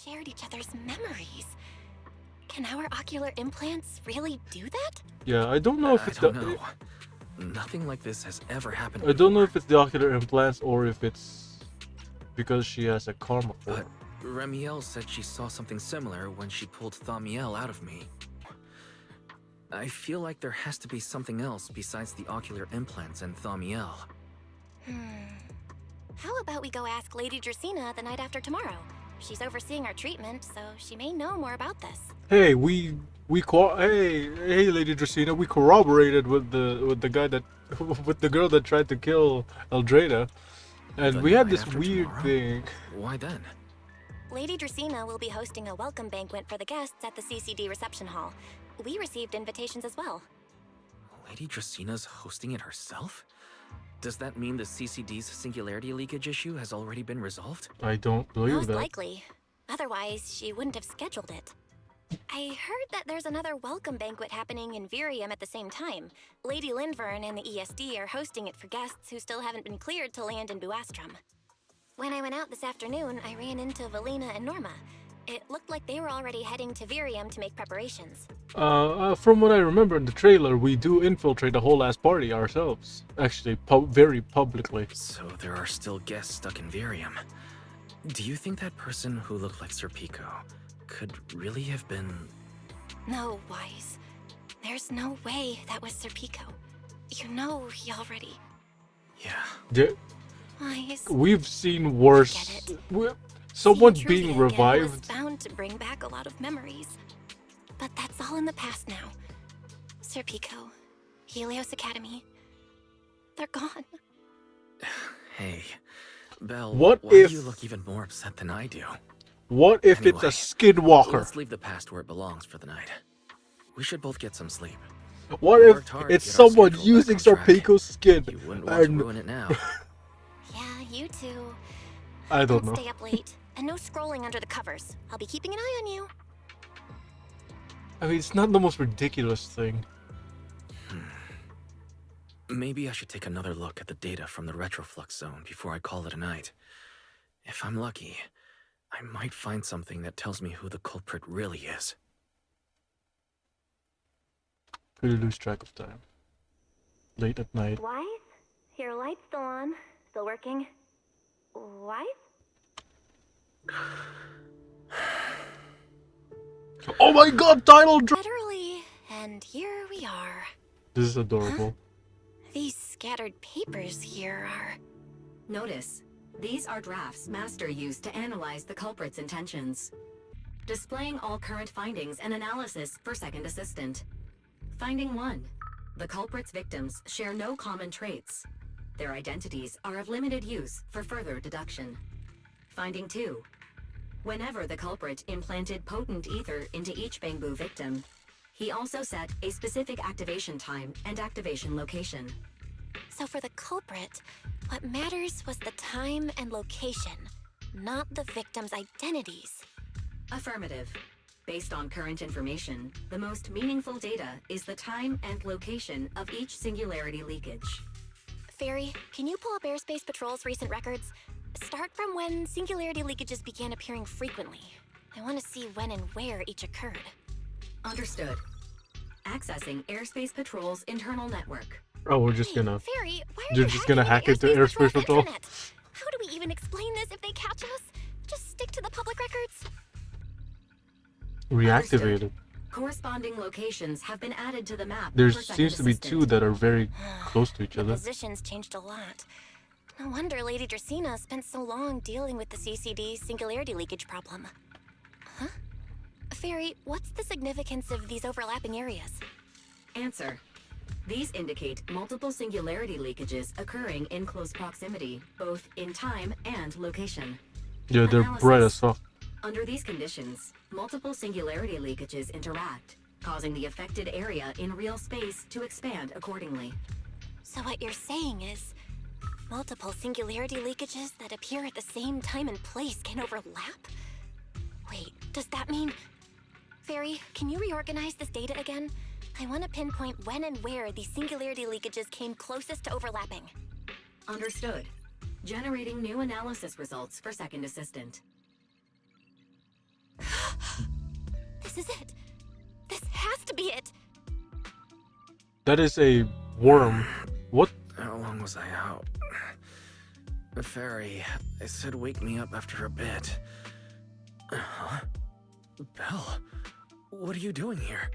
shared each other's memories. Can our ocular implants really do that? Yeah, I don't know if it's I don't know. Nothing like this has ever happened I don't know if before. it's the ocular implants or if it's because she has a karma for it. But Remiel said she saw something similar when she pulled Thamiel out of me. I feel like there has to be something else besides the ocular implants and Thamiel. How about we go ask Lady Dracaena the night after tomorrow? She's overseeing our treatment, so she may know more about this. Hey, hey, Lady Dracaena, we corroborated with the guy that with the girl that tried to kill Eldrada, and The we had night this after weird tomorrow? thing. Why then? Lady Dracaena will be hosting a welcome banquet for the guests at the CCD reception hall. We received invitations as well. Lady Draceena's hosting it herself? Does that mean the CCD's singularity leakage issue has already been resolved? I don't believe Most that. likely. Otherwise, she wouldn't have scheduled it. I heard that there's another welcome banquet happening in Virium at the same time. Lady Lindvern and the ESD are hosting it for guests who still haven't been cleared to land in Buastrom. When I went out this afternoon, I ran into Valina and Norma. It looked like they were already heading to Virium to make preparations. From what I remember in the trailer, we do infiltrate the whole ass party ourselves. Actually, very publicly. So there are still guests stuck in Virium. Do you think that person who looked like Sir Pico could really have been... No, Wise. There's no way that was Sir Pico. You know he already... Yeah. Wise... We've seen worse. Get it. Someone Seeing being Truvia again was revived. bound to bring back a lot of memories. But that's all in the past now. Sir Pico, Helios Academy, they're gone. Hey, Belle, What why if- do you look even more upset than I do? What if it's a Anyway, skinwalker? Let's leave the past where it belongs for the night. We should both get some sleep. What We if worked hard to it's get our someone schedule back using on Sir track. Pico's skin? You wouldn't want to And ruin it now. Yeah, you too. I don't know. Stay up late, and no scrolling under the covers. I'll be keeping an eye on you. I mean, it's not the most ridiculous thing. Maybe I should take another look at the data from the retroflux zone before I call it a night. If I'm lucky, I might find something that tells me who the culprit really is. Really lose track of time. Late at night. Wise? Your light's still on. Still working. Wise? Oh my god, title drop! Literally, and here we are. This is adorable. These scattered papers here are... Notice, these are drafts Master used to analyze the culprit's intentions. Displaying all current findings and analysis for Second Assistant. Finding 1. The culprit's victims share no common traits. Their identities are of limited use for further deduction. Finding 2. Whenever the culprit implanted potent ether into each Bangbu victim, he also set a specific activation time and activation location. So for the culprit, what matters was the time and location, not the victim's identities. Affirmative. Based on current information, the most meaningful data is the time and location of each singularity leakage. Fairy, can you pull up Airspace Patrol's recent records? Start from when singularity leakages began appearing frequently. I want to see when and where each occurred. Understood. Accessing Airspace Patrol's internal network. Oh, we're just gonna... Fairy, why are You're you just gonna hack hacking into Airspace Patrol? intranet? How do we even explain this if they catch us? Just stick to the public records. Reactivated. Corresponding locations have been added to the map. There for Second seems to be Assistant. 2 that are very close to each The other. positions changed a lot. No wonder Lady Dracaena spent so long dealing with the CCD singularity leakage problem. Huh? Fairy, what's the significance of these overlapping areas? Answer. These indicate multiple singularity leakages occurring in close proximity, both in time and location. Yeah, they're Analysis. bright as fuck. Under these conditions, multiple singularity leakages interact, causing the affected area in real space to expand accordingly. So what you're saying is, multiple singularity leakages that appear at the same time and place can overlap? Wait, does that mean... Fairy, can you reorganize this data again? I want to pinpoint when and where these singularity leakages came closest to overlapping. Understood. Generating new analysis results for Second Assistant. This is it. This has to be it. That is a worm. What? How long was I out? The fairy, I said wake me up after a bit. Huh? Belle, what are you doing here?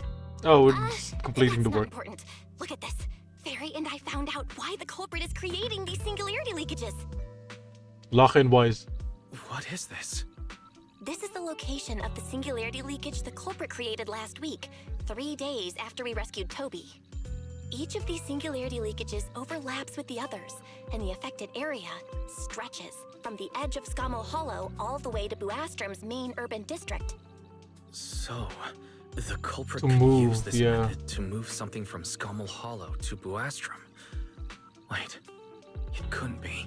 Oh, we're just completing the that's not work. important. Look at this. Fairy and I found out why the culprit is creating these singularity leakages. Lachen wise. What is this? This is the location of the singularity leakage the culprit created last week, 3 days after we rescued Toby. Each of these singularity leakages overlaps with the others, and the affected area stretches from the edge of Scommel Hollow all the way to Buastrom's main urban district. So, the culprit To could move, use this yeah. method to move something from Scommel Hollow to Buastrom. Wait, it couldn't be.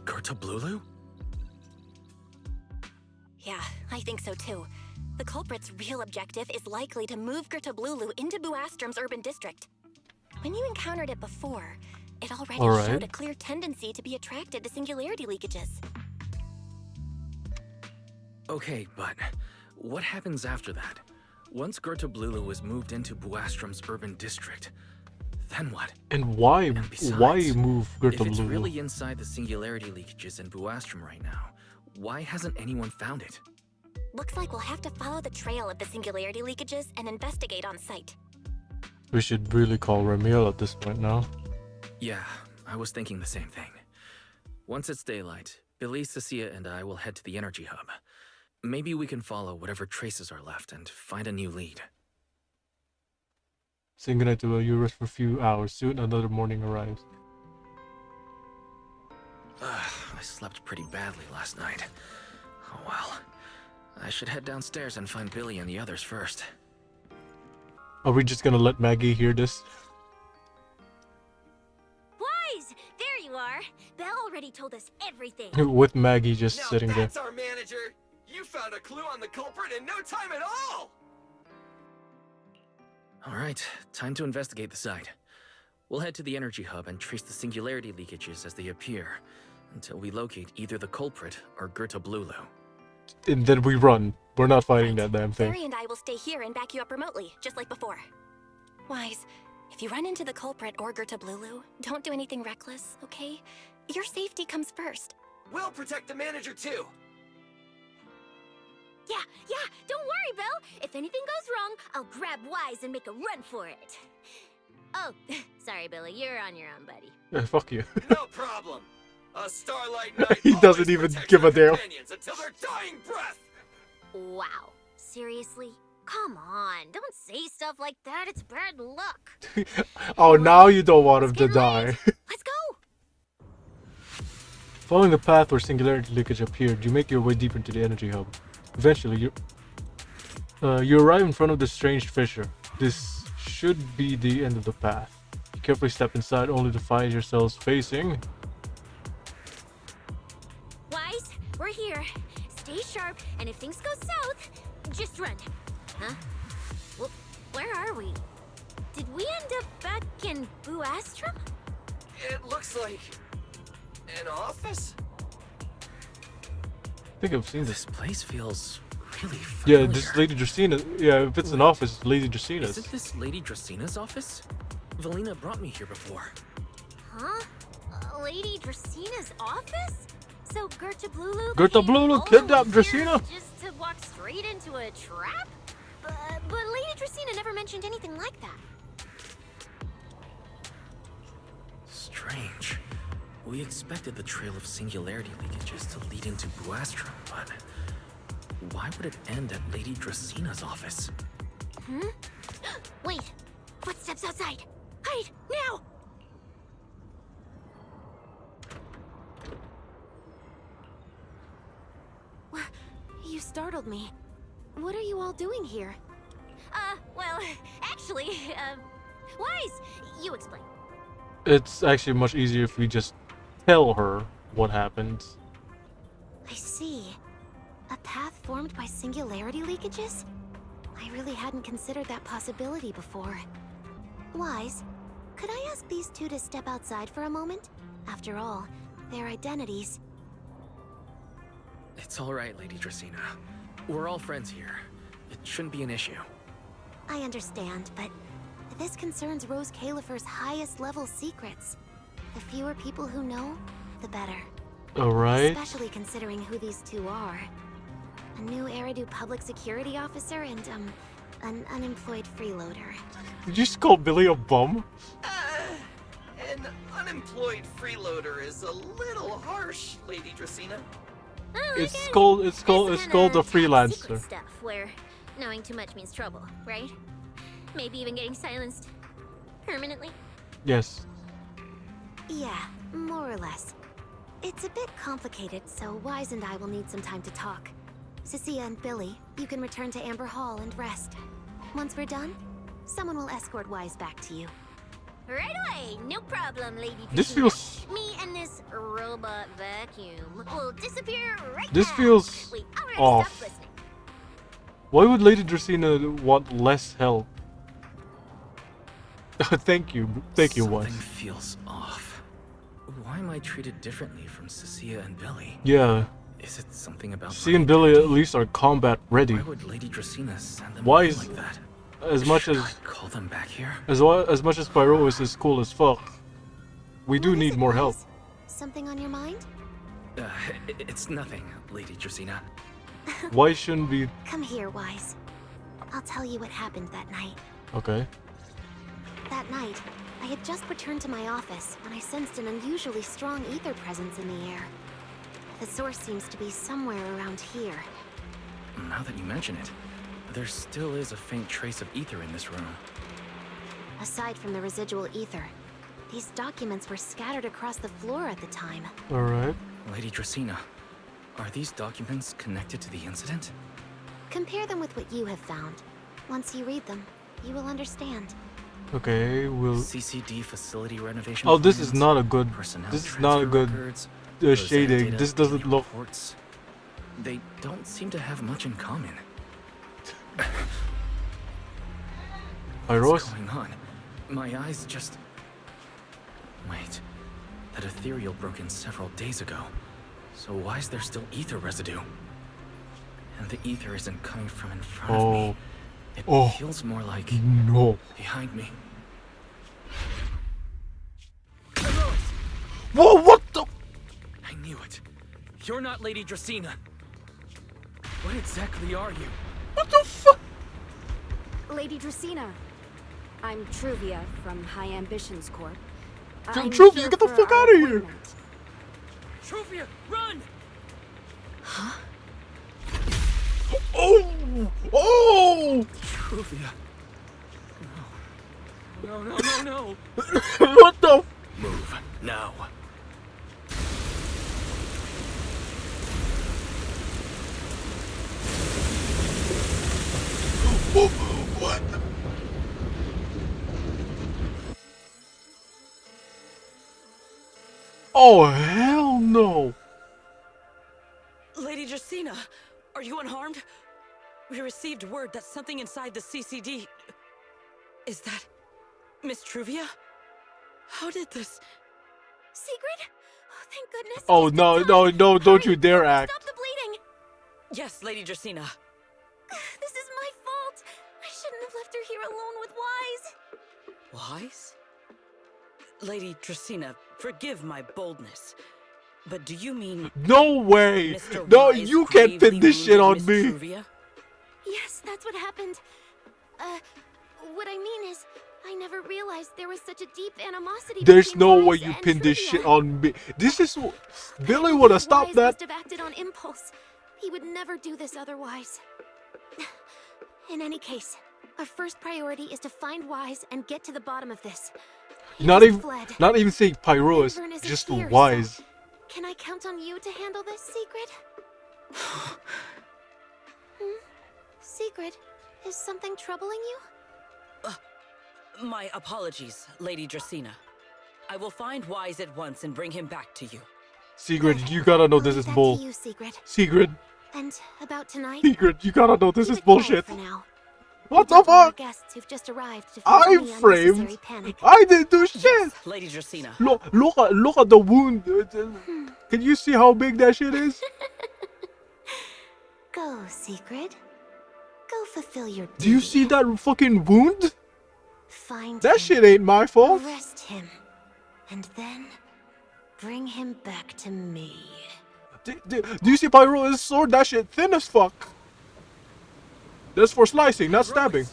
Gerta Blulu? Yeah, I think so too. The culprit's real objective is likely to move Gerta Blulu into Buastrom's urban district. When you encountered it before, it already Alright. showed a clear tendency to be attracted to singularity leakages. Okay, but what happens after that? Once Gerta Blulu is moved into Buastrom's urban district, then what? And why? And besides, Why move If Gerta it's Blue? really inside the singularity leakages in Buastrom right now, why hasn't anyone found it? Looks like we'll have to follow the trail of the singularity leakages and investigate on site. We should really call Ramiel at this point now. Yeah, I was thinking the same thing. Once it's daylight, Billy, Cecilia, and I will head to the energy hub. Maybe we can follow whatever traces are left and find a new lead. Saying goodnight to you, rest for a few hours. Soon another morning arrives. I slept pretty badly last night. Oh well. I should head downstairs and find Billy and the others first. Are we just gonna let Maggie hear this? Wise! There you are! Belle already told us everything. With Maggie just Now sitting there. that's our manager! You found a clue on the culprit in no time at all! Alright, time to investigate the site. We'll head to the energy hub and trace the singularity leakages as they appear, until we locate either the culprit or Gerta Blulu. And then we run. We're not fighting that damn thing. Fairy and I will stay here and back you up remotely, just like before. Wise, if you run into the culprit or Gerta Blulu, don't do anything reckless, okay? Your safety comes first. We'll protect the manager too! Yeah, don't worry, Belle. If anything goes wrong, I'll grab Wise and make a run for it. Oh, sorry, Billy. You're on your own, buddy. Yeah, fuck you. No problem! A Starlight Knight He doesn't always even protects give a their damn. companions until their dying breath! Wow. Seriously? Come on. Don't say stuff like that. It's bad luck. Oh, now you don't want him It's to getting die. late. Let's go. Following the path where singularity leakage appeared, you make your way deeper into the energy hub. Eventually, you arrive in front of the strange fissure. This should be the end of the path. You carefully step inside only to find yourselves facing... Wise, we're here. Stay sharp, and if things go south, just run. Huh? Well, where are we? Did we end up back in Buastrom? It looks like... an office? I think I've seen This this. place feels really familiar. Yeah, this Lady Dracena. Yeah, if it's an office, it's Lady Dracena's. Isn't this Lady Dracena's office? Valina brought me here before. Huh? Lady Dracena's office? So Gerta Blulu Gerta came Blulu all the kidnapped way here Dracena? just to walk straight into a trap? But Lady Dracena never mentioned anything like that. Strange. We expected the trail of singularity leakages to lead into Buastrom, but why would it end at Lady Dracena's office? Wait! Footsteps outside! Hide! Now! You startled me. What are you all doing here? Well, actually, Wise, you explain. It's actually much easier if we just tell her what happened. I see. A path formed by singularity leakages? I really hadn't considered that possibility before. Wise, could I ask these two to step outside for a moment? After all, their identities... It's alright, Lady Dracena. We're all friends here. It shouldn't be an issue. I understand, but this concerns Rose Califer's highest level secrets. The fewer people who know, the better. Alright. Especially considering who these two are. A new Eridu public security officer and, an unemployed freeloader. Did you just call Billy a bum? An unemployed freeloader is a little harsh, Lady Dracena. It's called a freelancer. Secret stuff where knowing too much means trouble, right? Maybe even getting silenced permanently. Yes. Yeah, more or less. It's a bit complicated, so Wise and I will need some time to talk. Cecilia and Billy, you can return to Amber Hall and rest. Once we're done, someone will escort Wise back to you. Right away, no problem, Lady. This Dracena. feels. Me and this robot vacuum will disappear right This now. feels Wait, already off. stopped listening. Why would Lady Dracena want less help? Thank you, Something Wise. feels off. Why am I treated differently from Cecilia and Billy? Yeah, Is it something about she and Billy at least are combat ready. Why would Lady Dracena send them Why away is- like that? As much Should as I call them back here? as much as Pyro is cool as fuck, we do What is need it, more help. Wise? Something on your mind? It's nothing, Lady Dracena. Why shouldn't we? Come here, Wise. I'll tell you what happened that night. Okay. That night, I had just returned to my office when I sensed an unusually strong ether presence in the air. The source seems to be somewhere around here. Now that you mention it, there still is a faint trace of ether in this room. Aside from the residual ether, these documents were scattered across the floor at the time. All right. Lady Dracena, are these documents connected to the incident? Compare them with what you have found. Once you read them, you will understand. Okay. We'll. CCD facility renovation. Oh, this is plans, not a good. personnel This is not a transfer good records, Rosetta shading. data, This doesn't daily look. reports. They don't seem to have much in common. Pyros. What's going on? My eyes just... Wait. That ethereal broke in several days ago. So why is there still ether residue? And the ether isn't coming from in front of me. It Oh. feels more like No. behind me. Whoa! What the? I knew it. You're not Lady Dracena. What exactly are you? What the fuck? Lady Dracena. I'm Truvia from High Ambitions Corp. Yo, I'm Truvia, here get the for fuck our outta here. appointment. Truvia, run! Oh! Oh! Truvia. No. No. What the? Move, now. What? Oh hell no! Lady Dracena, are you unharmed? We received word that something inside the CCD... Is that... Miss Truvia? How did this... Secret? Oh, thank goodness. Oh Just no, in no, time. no! Don't Hurry, you dare quick, act! Stop the bleeding. Yes, Lady Dracena. This is my fault. I shouldn't have left her here alone with Wise. Wise? Lady Dracena, forgive my boldness. But do you mean... No way! Mr. No, Wise you can't pin gravely this shit on wounded me. Miss Truvia? Yes, that's what happened. What I mean is, I never realized there was such a deep animosity There's between no Wise way you and pinned this Truvia. shit on me. This is Billy would have stopped Wise that. must have acted on impulse. He would never do this otherwise. In any case, our first priority is to find Wise and get to the bottom of this. He Not just even, fled. not even saying Pyros, Linvern isn't just here, Wise. so can I count on you to handle this, Secret? Secret, is something troubling you? My apologies, Lady Dracena. I will find Wise at once and bring him back to you. Secret, you gotta know I'll this leave is that bull. to you, Secret. Secret, And about tonight, Secret, you gotta know this keep is it quiet bullshit. for now. What Don't the tell our fuck? guests who've just arrived to feel I any framed. unnecessary panic. I didn't do shit. Yes, Lady Dracena. Look at the wound. Can you see how big that shit is? Go, Secret. Go fulfill your duty. Do you see that fucking wound? Find That him, shit ain't my fault. arrest him, and then bring him back to me. Do you see Pyro's sword? That shit thin as fuck. That's for slicing, not stabbing.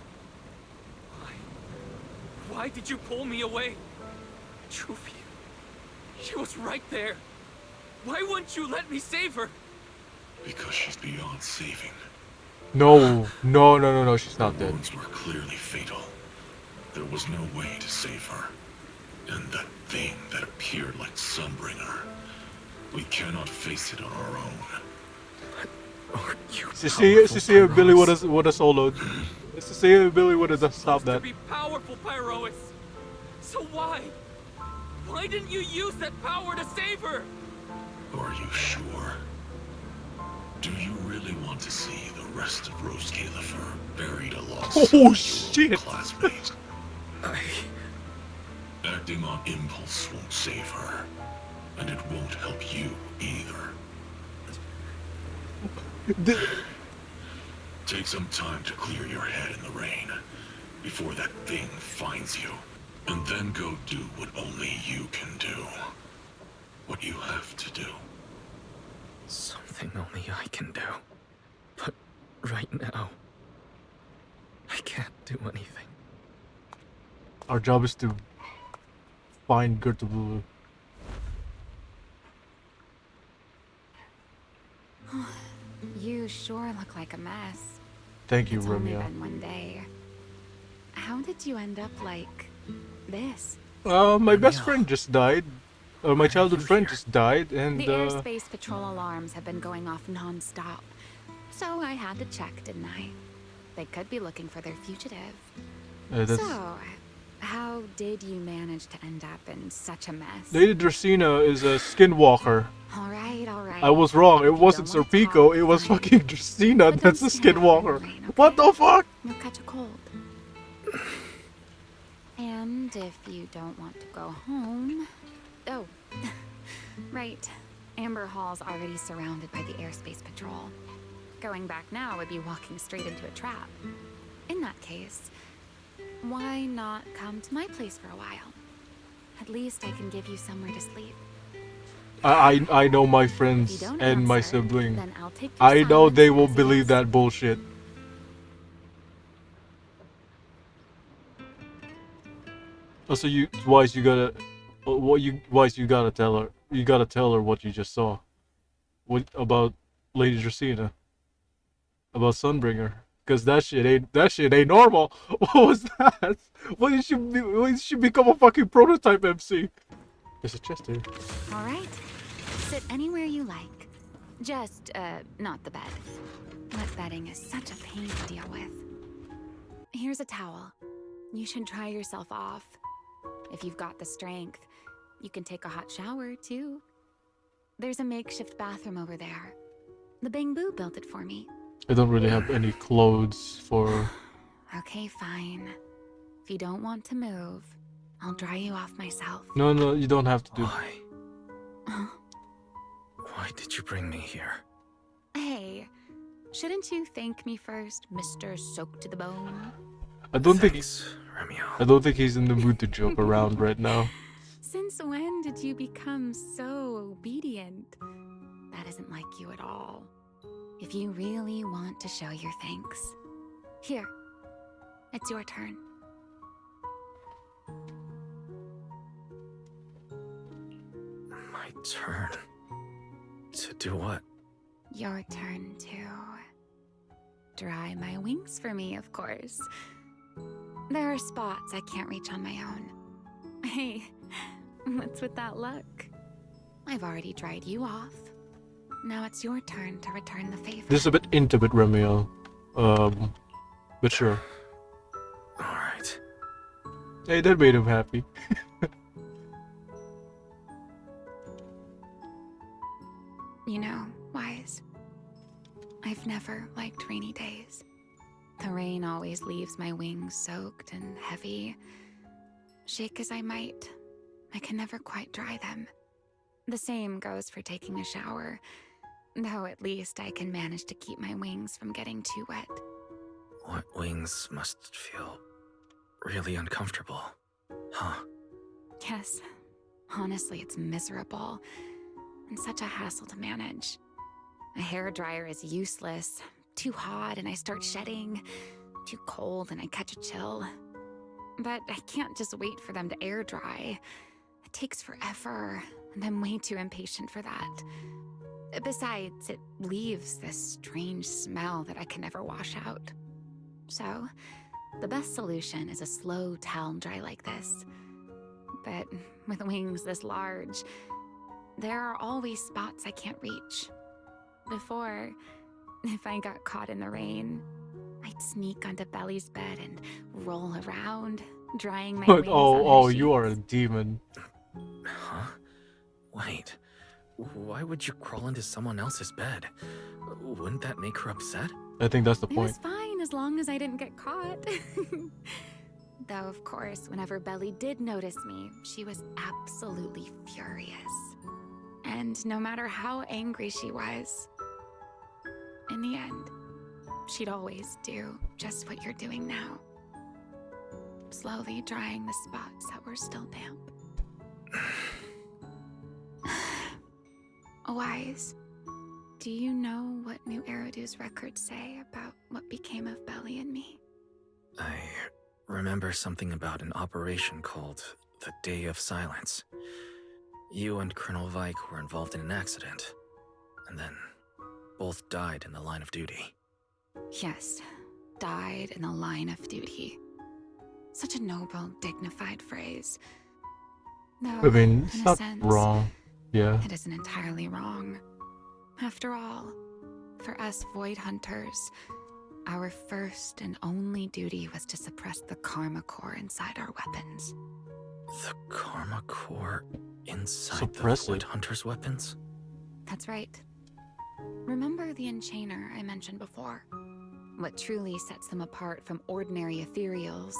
Why did you pull me away? Truvia. She was right there. Why wouldn't you let me save her? Because she's beyond saving. No, she's not Her dead. wounds were clearly fatal. There was no way to save her. And that thing that appeared like Sunbringer, we cannot face it on our own. See, Billy would have soloed. See, Billy would have stopped that. To be powerful, Pyrois. So why? Why didn't you use that power to save her? Are you sure? Do you really want to see the rest of Rose Califer buried alongside Oh your shit! classmate? Acting on impulse won't save her, and it won't help you either. Take some time to clear your head in the rain before that thing finds you, and then go do what only you can do. What you have to do. Something only I can do. But right now, I can't do anything. Our job is to find Gertrude. You sure look like a mess. Thank you, It's only Romeo. been one day. How did you end up like this? My best friend just died. My childhood friend just died, and The airspace patrol alarms have been going off non-stop. So I had to check, didn't I? They could be looking for their fugitive. that's So, how did you manage to end up in such a mess? Lady Dracena is a skinwalker. All right. I was wrong. It If you wasn't don't wanna Serpico. talk, It was fine. fucking Dracena. But That's a don't stand out in the skinwalker. rain, What okay? the fuck? You'll catch a cold. And if you don't want to go home... Oh, right. Amber Hall's already surrounded by the airspace patrol. Going back now would be walking straight into a trap. In that case, why not come to my place for a while? At least I can give you somewhere to sleep. I know my If you friends don't and my answer, sibling. then I'll take your I know silence they won't as believe yes. that bullshit. Also, Wise, you gotta tell her. You gotta tell her what you just saw. What about Lady Dracena? About Sunbringer? Because that shit ain't normal. What was that? Why did she become a fucking prototype MC? There's a chest here. All right. Sit anywhere you like. Just, not the bed. Wet bedding is such a pain to deal with. Here's a towel. You should dry yourself off. If you've got the strength, you can take a hot shower, too. There's a makeshift bathroom over there. The Bangbu built it for me. I don't really have any clothes for... Okay, fine. If you don't want to move, I'll dry you off myself. No, you don't have to do... Why? Why did you bring me here? Hey, shouldn't you thank me first, Mr. Soaked to the Bone? I don't think he's in the mood to joke around right now. Since when did you become so obedient? That isn't like you at all. If you really want to show your thanks, here, it's your turn. My turn? To do what? Your turn to dry my wings for me, of course. There are spots I can't reach on my own. Hey, what's with that look? I've already dried you off. Now it's your turn to return the favor. This is a bit intimate, Romeo. But sure. Alright. Hey, that made him happy. You know, Wise, I've never liked rainy days. The rain always leaves my wings soaked and heavy. Shake as I might, I can never quite dry them. The same goes for taking a shower, though at least I can manage to keep my wings from getting too wet. What wings must feel really uncomfortable, huh? Yes. Honestly, it's miserable. And such a hassle to manage. A hairdryer is useless. Too hot and I start shedding. Too cold and I catch a chill. But I can't just wait for them to air dry. It takes forever, and I'm way too impatient for that. Besides, it leaves this strange smell that I can never wash out. So, the best solution is a slow towel dry like this. But with wings this large, there are always spots I can't reach. Before, if I got caught in the rain, I'd sneak onto Belly's bed and roll around, drying my wings on her You are a sheets. demon. Huh? Wait, why would you crawl into someone else's bed? Wouldn't that make her upset? I think that's the It point. was fine as long as I didn't get caught. Though, of course, whenever Belly did notice me, she was absolutely furious. And no matter how angry she was, in the end, she'd always do just what you're doing now. Slowly drying the spots that were still damp. Wise, do you know what New Eridu's records say about what became of Belly and me? I remember something about an operation called the Day of Silence. You and Colonel Vike were involved in an accident, and then both died in the line of duty. Yes, died in the line of duty. Such a noble, dignified phrase. Though, I mean, it's in a not sense, wrong. Yeah. it isn't entirely wrong. After all, for us Void Hunters, our first and only duty was to suppress the Karma Core inside our weapons. The Karma Core inside Suppress the Void it. Hunter's weapons? That's right. Remember the Enchainer I mentioned before? What truly sets them apart from ordinary ethereals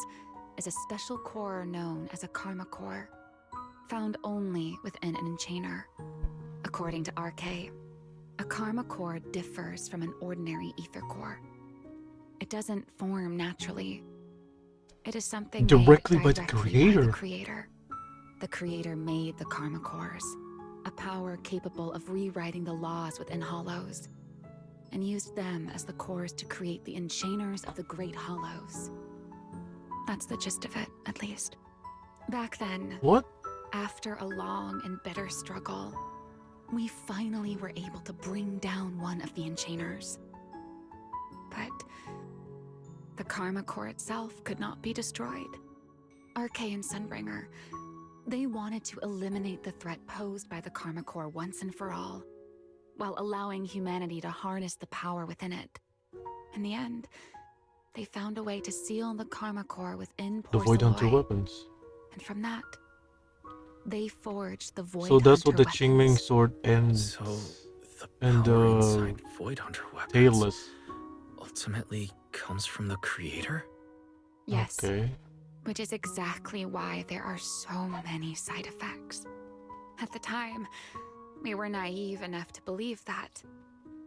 is a special core known as a Karma Core, found only within an Enchainer. According to RK, a Karma Core differs from an ordinary Ether Core. It doesn't form naturally. It is something Directly made by the creator. the creator. The creator made the Karma Cores, a power capable of rewriting the laws within Hollows, and used them as the cores to create the Enchainers of the Great Hollows. That's the gist of it, at least. Back then, What? after a long and bitter struggle, we finally were able to bring down one of the Enchainers. But the Karma Core itself could not be destroyed. RK and Sunbringer, they wanted to eliminate the threat posed by the Karma Core once and for all, while allowing humanity to harness the power within it. In the end, they found a way to seal the Karma Core within The Void Hunter Porceloy, weapons. and from that, they forged the Void So that's what Hunter the Qingming weapons. sword ends. So, the And, power inside Void Hunter weapons Tailless. ultimately comes from the creator? Yes, Okay. which is exactly why there are so many side effects. At the time, we were naive enough to believe that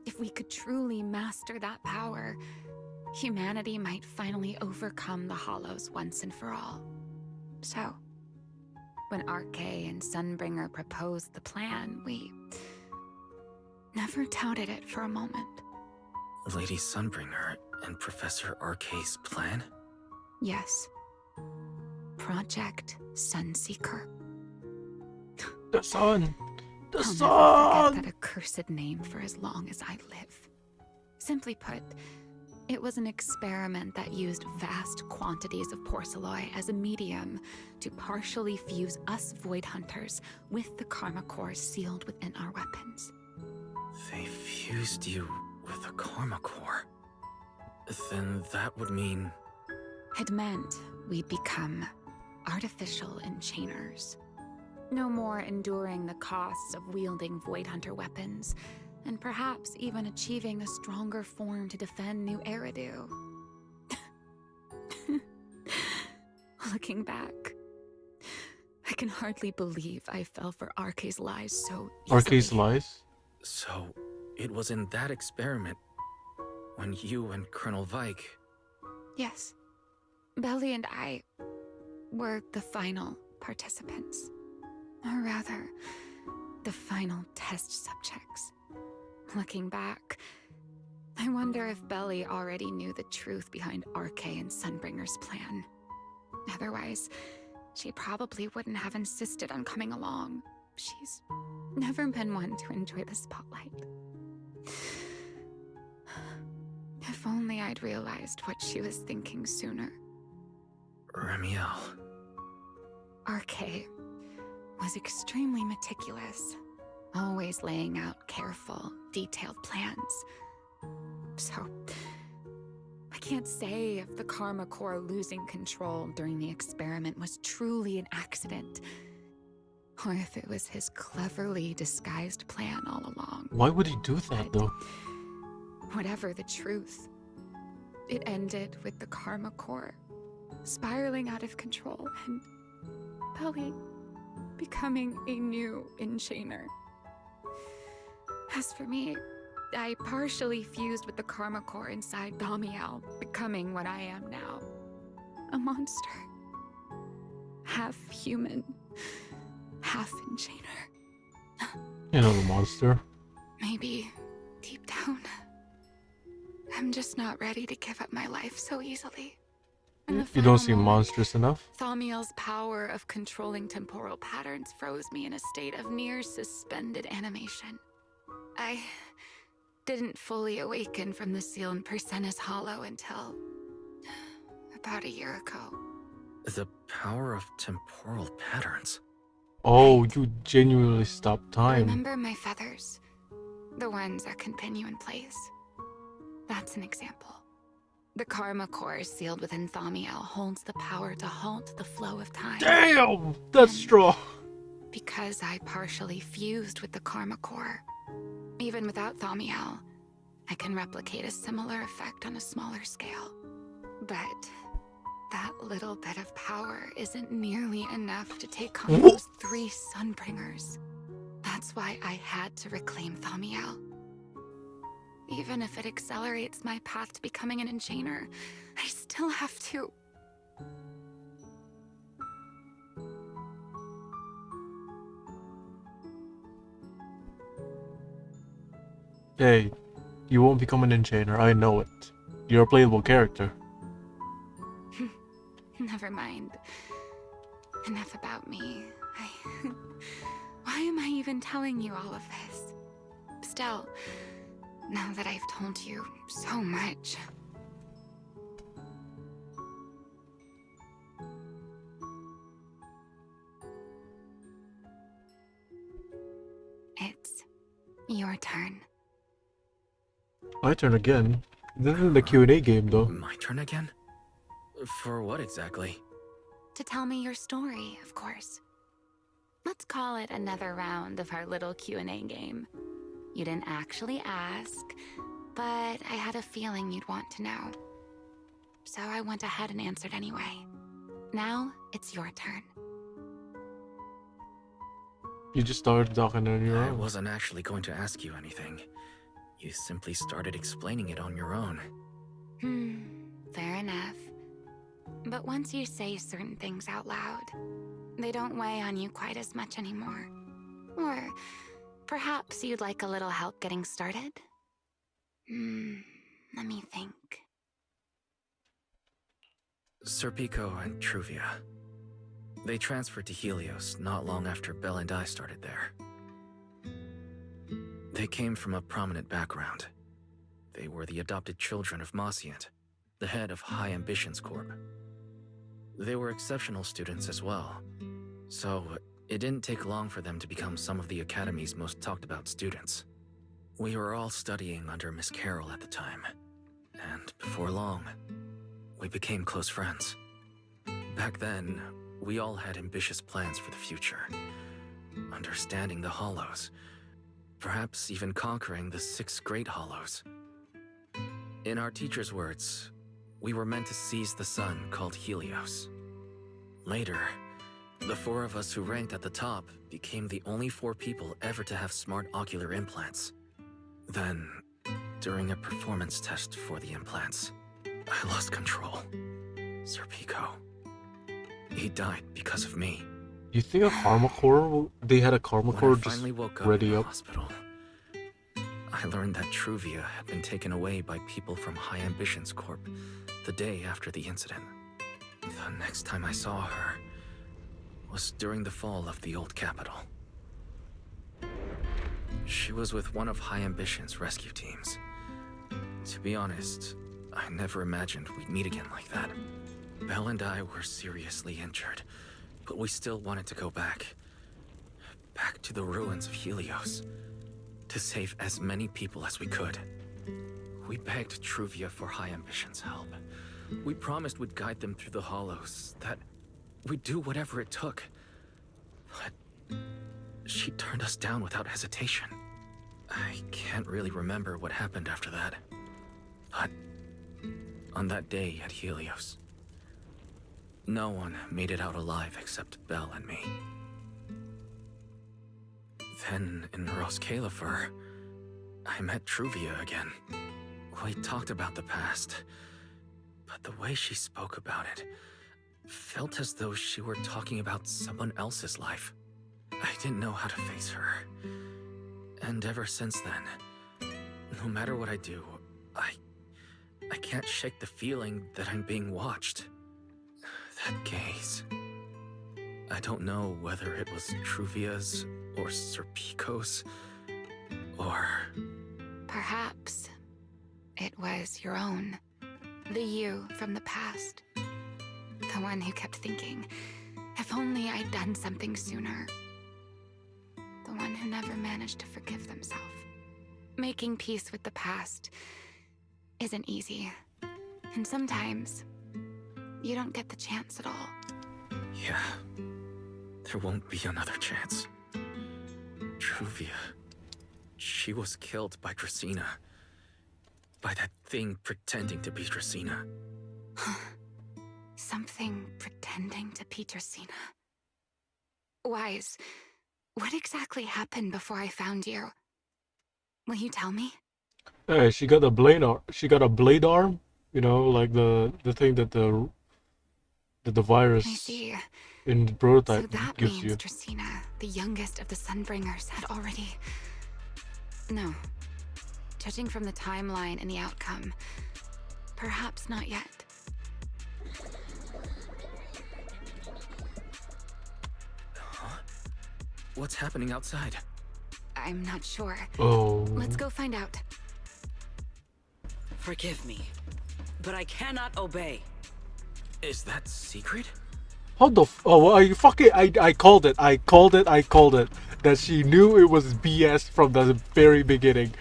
if we could truly master that power, humanity might finally overcome the Hollows once and for all. So, when RK and Sunbringer proposed the plan, we never doubted it for a moment. Lady Sunbringer and Professor RK's plan? Yes. Project Sunseeker. The sun! The I'll never sun! forget that accursed name for as long as I live. Simply put, it was an experiment that used vast quantities of porceloy as a medium to partially fuse us Void Hunters with the Karma Cores sealed within our weapons. They fused you with a Karma Core. Then that would mean... It meant we'd become artificial enchainers. No more enduring the costs of wielding Void Hunter weapons, and perhaps even achieving a stronger form to defend New Eridu. Looking back, I can hardly believe I fell for RK's lies so easily. RK's lies? So, it was in that experiment when you and Colonel Vike... Yes. Belly and I were the final participants. Or rather, the final test subjects. Looking back, I wonder if Belly already knew the truth behind RK and Sunbringer's plan. Otherwise, she probably wouldn't have insisted on coming along. She's never been one to enjoy the spotlight. If only I'd realized what she was thinking sooner. Remiel. RK was extremely meticulous, always laying out careful, detailed plans. So, I can't say if the Karma Core losing control during the experiment was truly an accident, or if it was his cleverly disguised plan all along. Why would he do that, though? Whatever the truth, it ended with the Karma Core spiraling out of control and Belly becoming a new Enchainer. As for me, I partially fused with the Karma Core inside Damiel, becoming what I am now. A monster. Half human, half Enchainer. You know, the monster. Maybe, deep down, I'm just not ready to give up my life so easily. In the You don't final seem moment, monstrous enough. Thaumiel's power of controlling temporal patterns froze me in a state of near suspended animation. I didn't fully awaken from the seal in Persena's Hollow until about a year ago. The power of temporal patterns. Oh, you genuinely stopped time. Remember my feathers? The ones that can pin you in place? That's an example. The Karma Core sealed within Thaumiel holds the power to halt the flow of time. Damn! That's strong. Because I partially fused with the Karma Core. Even without Thaumiel, I can replicate a similar effect on a smaller scale. But that little bit of power isn't nearly enough to take on those 3 Sunbringers. That's why I had to reclaim Thaumiel. Even if it accelerates my path to becoming an Enchainer, I still have to... Hey, you won't become an Enchainer, I know it. You're a playable character. Never mind. Enough about me. Why am I even telling you all of this? Still, now that I've told you so much... It's your turn. My turn again. This isn't the Q&A game, though. My turn again? For what exactly? To tell me your story, of course. Let's call it another round of our little Q&A game. You didn't actually ask, but I had a feeling you'd want to know. So I went ahead and answered anyway. Now, it's your turn. You just started talking on your I own. wasn't actually going to ask you anything. You simply started explaining it on your own. Fair enough. But once you say certain things out loud, they don't weigh on you quite as much anymore. Or perhaps you'd like a little help getting started? Let me think. Serpico and Truvia. They transferred to Helios not long after Belle and I started there. They came from a prominent background. They were the adopted children of Mosient, the head of High Ambitions Corp. They were exceptional students as well, so it didn't take long for them to become some of the Academy's most talked about students. We were all studying under Miss Carroll at the time, and before long, we became close friends. Back then, we all had ambitious plans for the future, understanding the Hollows, perhaps even conquering the 6 Great Hollows. In our teacher's words, we were meant to seize the sun called Helios. Later, the 4 of us who ranked at the top became the only 4 people ever to have smart ocular implants. Then, during a performance test for the implants, I lost control. Sir Pico. He died because of me. You think a karma core? They had a karma When core I just finally woke up ready in the up. hospital, I learned that Truvia had been taken away by people from High Ambitions Corp. the day after the incident. The next time I saw her was during the fall of the old capital. She was with one of High Ambition's rescue teams. To be honest, I never imagined we'd meet again like that. Belle and I were seriously injured, but we still wanted to go back. Back to the ruins of Helios, to save as many people as we could. We begged Truvia for High Ambition's help. We promised we'd guide them through the hollows, that we'd do whatever it took. But she turned us down without hesitation. I can't really remember what happened after that. But on that day at Helios, no one made it out alive except Belle and me. Then in Roskalifer, I met Truvia again. We talked about the past, but the way she spoke about it felt as though she were talking about someone else's life. I didn't know how to face her. And ever since then, no matter what I do, I can't shake the feeling that I'm being watched. That gaze. I don't know whether it was Truvia's or Sir Pico's, or... Perhaps it was your own. The you from the past. The one who kept thinking, if only I'd done something sooner. The one who never managed to forgive themselves. Making peace with the past isn't easy. And sometimes, you don't get the chance at all. Yeah, there won't be another chance. Truvia, she was killed by Dracena. By that thing pretending to be Dracena. Something pretending to be Dracena. Wise, what exactly happened before I found you? Will you tell me? Hey, she got a blade arm. She got a blade arm. You know, like the thing that the virus I see. in the prototype So that gives means you. Dracena, the youngest of the Sunbringers, had already... No. Judging from the timeline and the outcome, perhaps not yet. Huh? What's happening outside? I'm not sure. Oh. Let's go find out. Forgive me, but I cannot obey. Is that secret? How the oh, I fucking I called it. I called it. That she knew it was BS from the very beginning.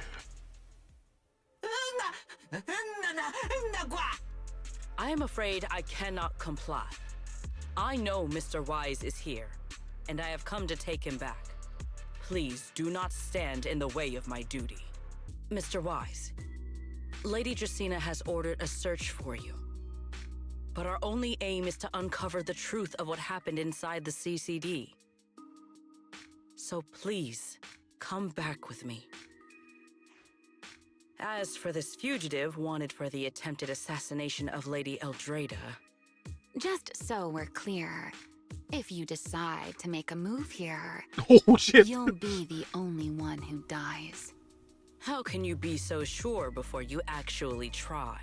I am afraid I cannot comply. I know Mr. Wise is here, and I have come to take him back. Please do not stand in the way of my duty. Mr. Wise, Lady Dracena has ordered a search for you. But our only aim is to uncover the truth of what happened inside the CCD. So please, come back with me. As for this fugitive wanted for the attempted assassination of Lady Eldrada... Just so we're clear, if you decide to make a move here, Oh shit! you'll be the only one who dies. How can you be so sure before you actually try?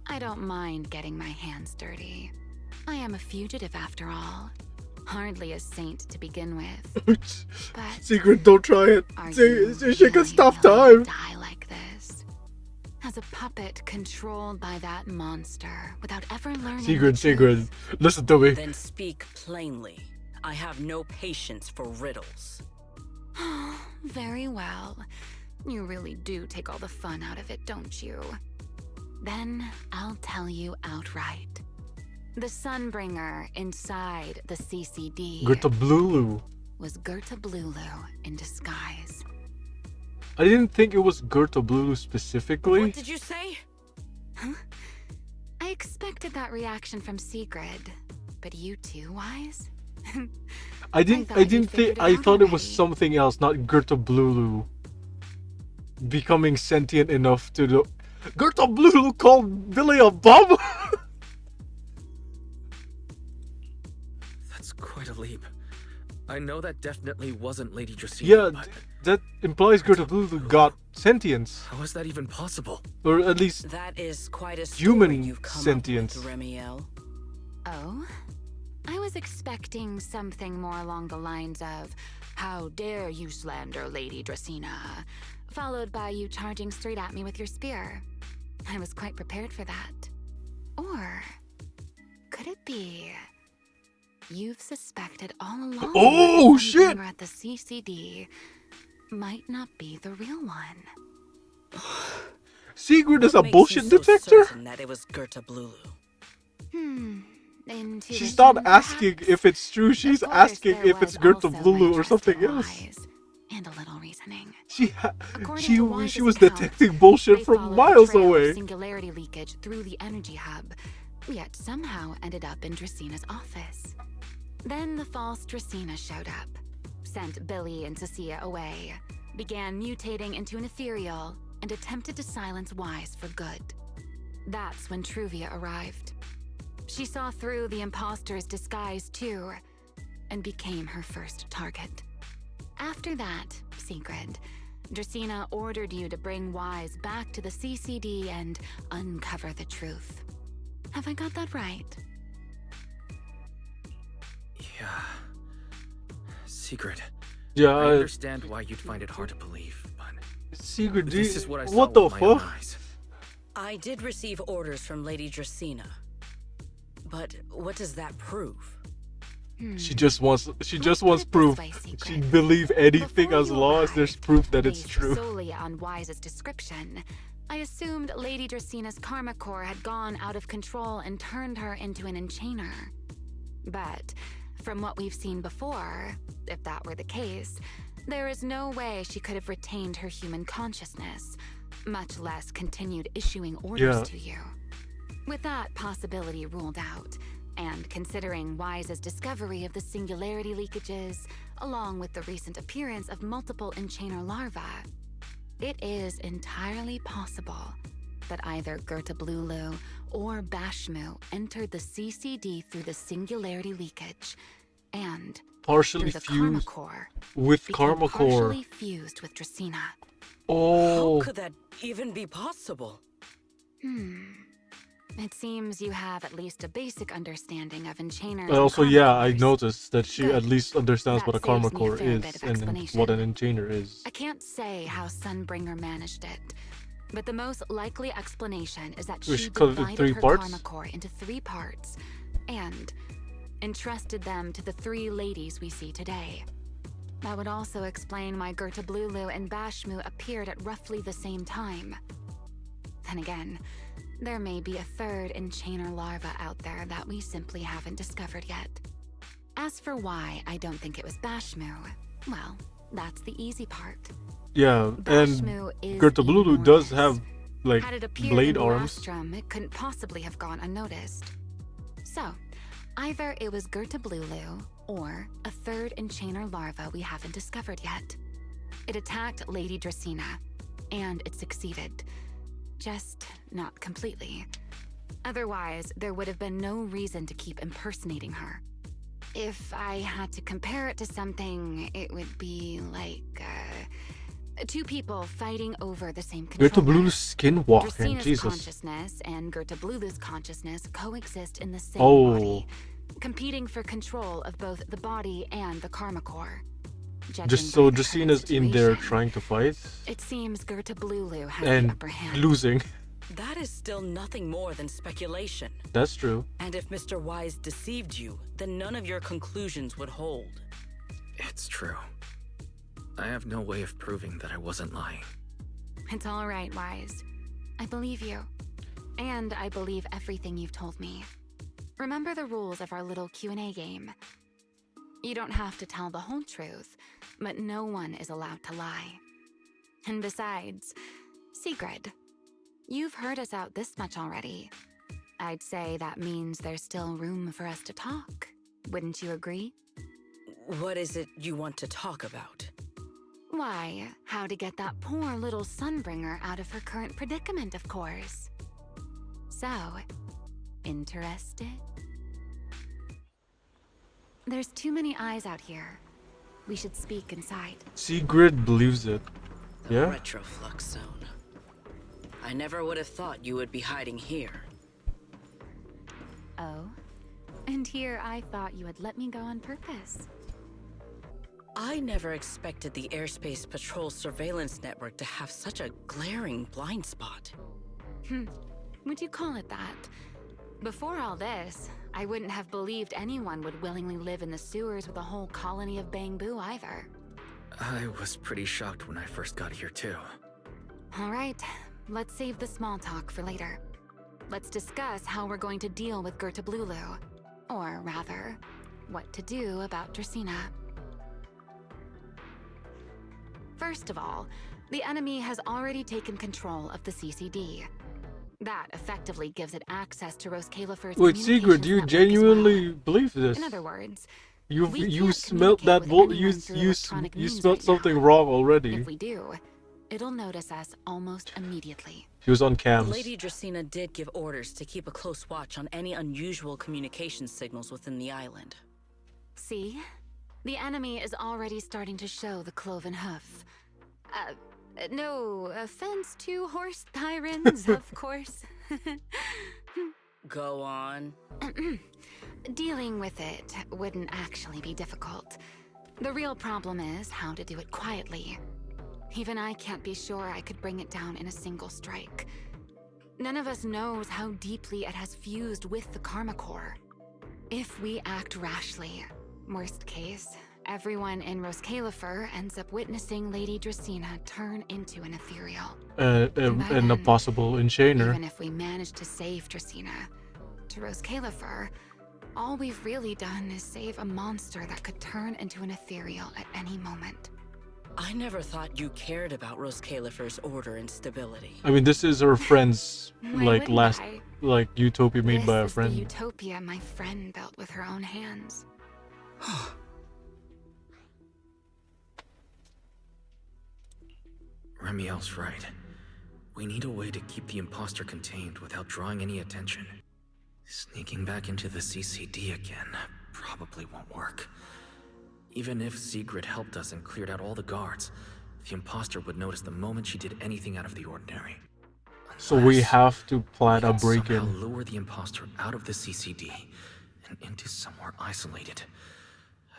I don't mind getting my hands dirty. I am a fugitive after all. Hardly a saint to begin with. But Secret, don't try it. are She you can really stop willing time. to die like this? As a puppet controlled by that monster without ever learning the Secret, truth? listen to me. Then speak plainly. I have no patience for riddles. Very well. You really do take all the fun out of it, don't you? Then I'll tell you outright. The Sunbringer inside the CCD Gerta Blulu. was Gerta Blulu in disguise. I didn't think it was Gerta Blulu specifically. What did you say? Huh? I expected that reaction from Sigrid, but you too, Wise? I didn't thought you'd think. figured it I out thought it was already. something else, not Gerta Blulu becoming sentient enough to Gerta Blue called Billy a bum? That's quite a leap. I know that definitely wasn't Lady Dracaena, Yeah, but that implies Gerta Blue got sentience. how is that even possible? Or at least That is quite a story human you've come sentience. up with, Remiel. Oh? I was expecting something more along the lines of, "How dare you slander Lady Dracaena?" followed by you charging straight at me with your spear. I was quite prepared for that. Or could it be you've suspected all along Oh, that shit! Sunbringer at the CCD might not be the real one? Sigrid is What a makes bullshit you so detector? certain that it was Gerta Blulu? Intuition, She's not asking perhaps? if it's true, she's Of course, asking there if it's was Gerta also my Blulu or trusted something else. Wise and a little reasoning. She According to Wise's she was account, detecting bullshit they from followed the miles trail of away. singularity leakage through the energy hub, yet somehow ended up in Draceena's office. Then the false Dracaena showed up, sent Billy and Cecilia away, began mutating into an ethereal, and attempted to silence Wise for good. That's when Truvia arrived. She saw through the imposter's disguise too, and became her first target. After that, Sigrid, Dracaena ordered you to bring Wise back to the CCD and uncover the truth. Have I got that right? Yeah. Secret. Yeah, I understand why you'd find it hard to believe, but Sigrid, this is what I saw what the with my own fuck? eyes. I did receive orders from Lady Dracaena. But what does that prove? She just wants Let's put it this proof. way, Secret. She'd believe anything Before as you long as there's arrived, proof that it's based true. solely on Wise's description, I assumed Lady Draceena's karma core had gone out of control and turned her into an enchainer. But from what we've seen before, if that were the case, there is no way she could have retained her human consciousness, much less continued issuing orders Yeah. to you. With that possibility ruled out, and considering Wise's discovery of the singularity leakages, along with the recent appearance of multiple enchainer larvae, it is entirely possible that either Gerta Blulu or Bashmu entered the CCD through the singularity leakage, and Partially through the karma fused core, with became Karma Core. partially fused with Dracaena. Oh, How could that even be possible? It seems you have at least a basic understanding of enchainers. and and also, karma yeah, I cores. noticed that she Good. at least understands what a That Karma saves me a Core fair is bit of and what an enchainer is. I can't say how Sunbringer managed it, but the most likely explanation is that We she should cut it in divided 3 her parts? karma core into 3 parts and entrusted them to the 3 ladies we see today. That would also explain why Gerta Blulu and Bashmu appeared at roughly the same time. Then again, there may be a 3rd enchainer larva out there that we simply haven't discovered yet. As for why I don't think it was Bashmu, well, that's the easy part. Yeah, and Bashmu is Gerta Blulu does enormous. have, like, Had it appeared blade in arms. Lastrum, it couldn't possibly have gone unnoticed. So, either it was Gerta Blulu or a 3rd enchainer larva we haven't discovered yet. It attacked Lady Dracaena, and it succeeded. Just not completely. Otherwise, there would have been no reason to keep impersonating her. If I had to compare it to something, it would be like 2 people fighting over the same controller. Gerta Blulu's skinwalker, Draceena's Jesus. consciousness and Gerta Blulu's consciousness coexist in the same Oh. body, competing for control of both the body and the karma core. Judging Just by so the current Draceena's in there situation, trying to fight it seems Gerta Blulu has the and upper hand. losing. That is still nothing more than speculation. That's true. And if Mr. Wise deceived you, then none of your conclusions would hold. It's true. I have no way of proving that I wasn't lying. It's all right, Wise. I believe you. And I believe everything you've told me. Remember the rules of our little Q&A game. You don't have to tell the whole truth, but no one is allowed to lie. And besides, Sigrid, you've heard us out this much already. I'd say that means there's still room for us to talk. Wouldn't you agree? What is it you want to talk about? Why, how to get that poor little Sunbringer out of her current predicament, of course. So, interested? There's too many eyes out here. We should speak inside. Sigrid believes it. The Yeah? retroflux zone. I never would have thought you would be hiding here. Oh? And here I thought you had let me go on purpose. I never expected the Airspace Patrol surveillance network to have such a glaring blind spot. Would you call it that? Before all this, I wouldn't have believed anyone would willingly live in the sewers with a whole colony of Bangbu either. I was pretty shocked when I first got here too. All right, let's save the small talk for later. Let's discuss how we're going to deal with Gerta Blulu. Or rather, what to do about Dracena. First of all, the enemy has already taken control of the CCD. That effectively gives it access to Rose Califer's Wait, Sigrid, do you genuinely believe this? In other words, You smelt that you smelt something wrong already. if we do, it'll notice us almost immediately. She was on cams. Lady Dracena did give orders to keep a close watch on any unusual communication signals within the island. See? The enemy is already starting to show the cloven hoof. No offense to horse tyrants, of course. Go on. Dealing with it wouldn't actually be difficult. The real problem is how to do it quietly. Even I can't be sure I could bring it down in a single strike. None of us knows how deeply it has fused with the Karma Core. If we act rashly, worst case, everyone in Rose Califer ends up witnessing Lady Dracena turn into an ethereal. And a possible enchainer. Even if we manage to save Dracena, to Rose Califer, all we've really done is save a monster that could turn into an ethereal at any moment. I never thought you cared about Rose Califer's order and stability. I mean, this is her friend's Why wouldn't I? utopia made by a This is friend. the utopia my friend built with her own hands. Remiel's right. We need a way to keep the imposter contained without drawing any attention. Sneaking back into the CCD again probably won't work. Even if Sigrid helped us and cleared out all the guards, the imposter would notice the moment she did anything out of the ordinary. So we have to plan a Unless we can break-in. somehow lure the imposter out of the CCD and into somewhere isolated.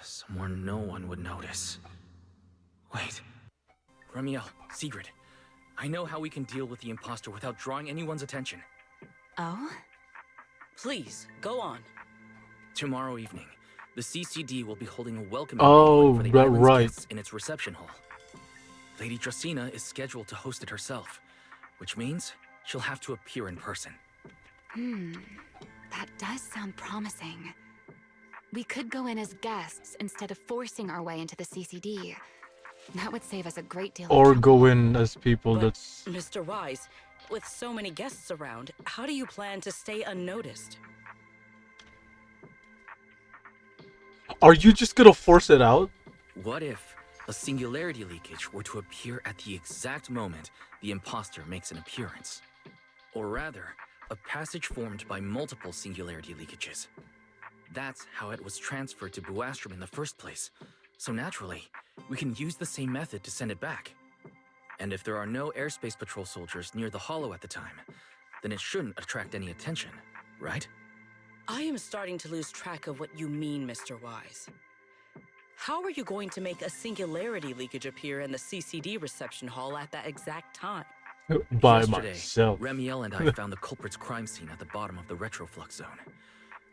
Somewhere no one would notice. Wait. Remiel, Sigrid. I know how we can deal with the imposter without drawing anyone's attention. Oh? Please, go on. Tomorrow evening, the CCD will be holding a welcome Oh, for the island's right. guests in its reception hall. Lady Dracena is scheduled to host it herself, which means she'll have to appear in person. That does sound promising. We could go in as guests instead of forcing our way into the CCD. That would save us a great deal of Or trouble. go in as people But, that's... Mr. Wise, with so many guests around, how do you plan to stay unnoticed? Are you just gonna force it out? What if a singularity leakage were to appear at the exact moment the imposter makes an appearance? Or rather, a passage formed by multiple singularity leakages. That's how it was transferred to Buastrom in the first place. So naturally, we can use the same method to send it back. And if there are no airspace patrol soldiers near the hollow at the time, then it shouldn't attract any attention, right? I am starting to lose track of what you mean, Mr. Wise. How are you going to make a singularity leakage appear in the CCD reception hall at that exact time? By Yesterday, myself. Remiel and I found the culprit's crime scene at the bottom of the retroflux zone.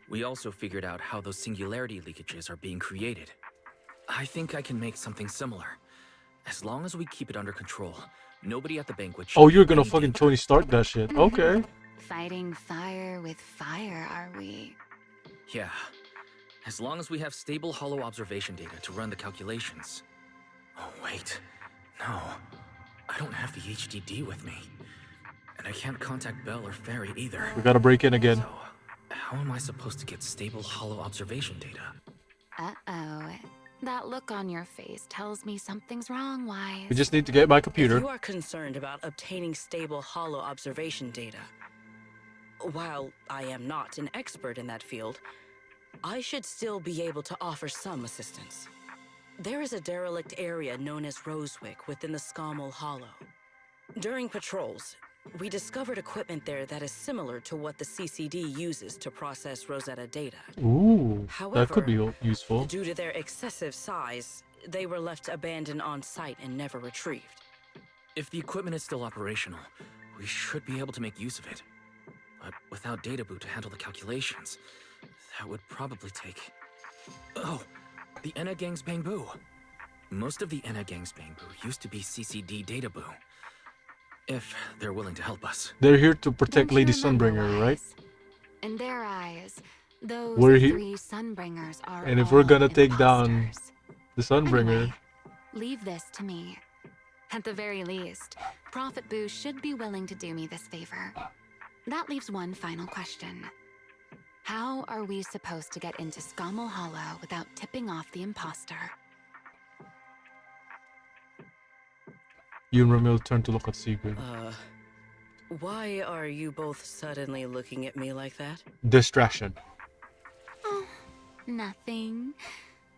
We also figured out how those singularity leakages are being created. I think I can make something similar. As long as we keep it under control, nobody at the banquet should Oh, you're gonna be fucking danger. Tony Stark that shit. Okay. Fighting fire with fire, are we? Yeah. As long as we have stable hollow observation data to run the calculations. Oh, wait. No. I don't have the HDD with me. And I can't contact Bell or Ferry either. We gotta break in again. So, how am I supposed to get stable hollow observation data? Uh-oh. That look on your face tells me something's wrong, Wise. We just need to get my computer. If you are concerned about obtaining stable hollow observation data, while I am not an expert in that field, I should still be able to offer some assistance. There is a derelict area known as Rosewick within the Scommel Hollow. During patrols, we discovered equipment there that is similar to what the CCD uses to process Rosetta data. Ooh, However, that could be useful. due to their excessive size, they were left abandoned on site and never retrieved. If the equipment is still operational, we should be able to make use of it. But without data boot to handle the calculations, that would probably take... Oh, the Enna Gang's Bangbu. Most of the Enna Gang's Bangbu used to be CCD data boo. If they're willing to help us. They're here to protect Don't Lady you remember, Sunbringer, right? Wise? In their eyes, those We're he- 3 Sunbringers are And if we're all gonna take down imposters. the Sunbringer, Anyway, leave this to me. At the very least, Prophet Boo should be willing to do me this favor. That leaves one final question. How are we supposed to get into Scommel Hollow without tipping off the imposter? you and Romeo turn to look at Sigrid. Why are you both suddenly looking at me like that? Distraction. Oh, nothing.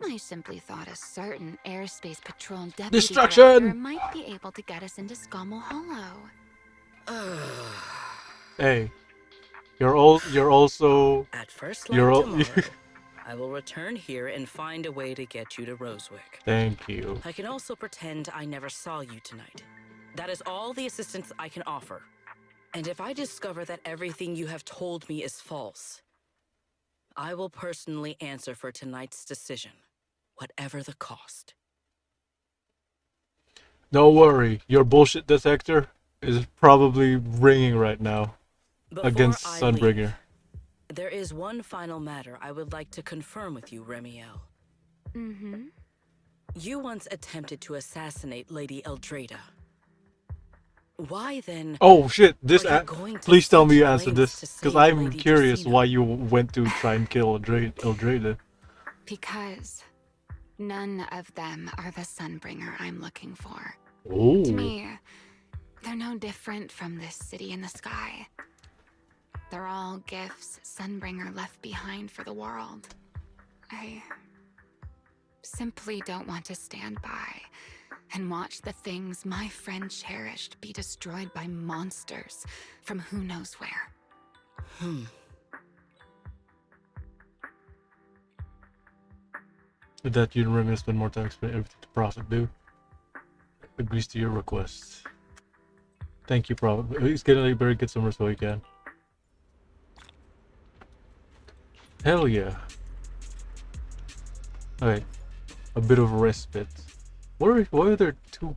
I simply thought a certain airspace patrol deputy Distraction! director might be able to get us into Scommel Hollow. Hey, you're also At first You're light all- tomorrow, I will return here and find a way to get you to Rosewick. Thank you. I can also pretend I never saw you tonight. That is all the assistance I can offer. And if I discover that everything you have told me is false, I will personally answer for tonight's decision, whatever the cost. Don't worry, your bullshit detector is probably ringing right now Before against I Sunbringer. leave, there is one final matter I would like to confirm with you, Remiel. Mm-hmm. You once attempted to assassinate Lady Eldrada. Why then? Oh shit! This are you going to please tell me you such answered lengths this, to because save I'm Lady curious Dracena? why you went to try and kill Eldrada. Because none of them are the Sunbringer I'm looking for. Oh. To me, they're no different from this city in the sky. They're all gifts Sunbringer left behind for the world. I simply don't want to stand by and watch the things my friend cherished be destroyed by monsters from who knows where. With that, you and Remy spend more time explaining everything to Prophet do. Agrees to your request. Thank you, Prophet. He's gonna better get some rest while he can. Hell yeah. Alright. A bit of respite. Why are there 2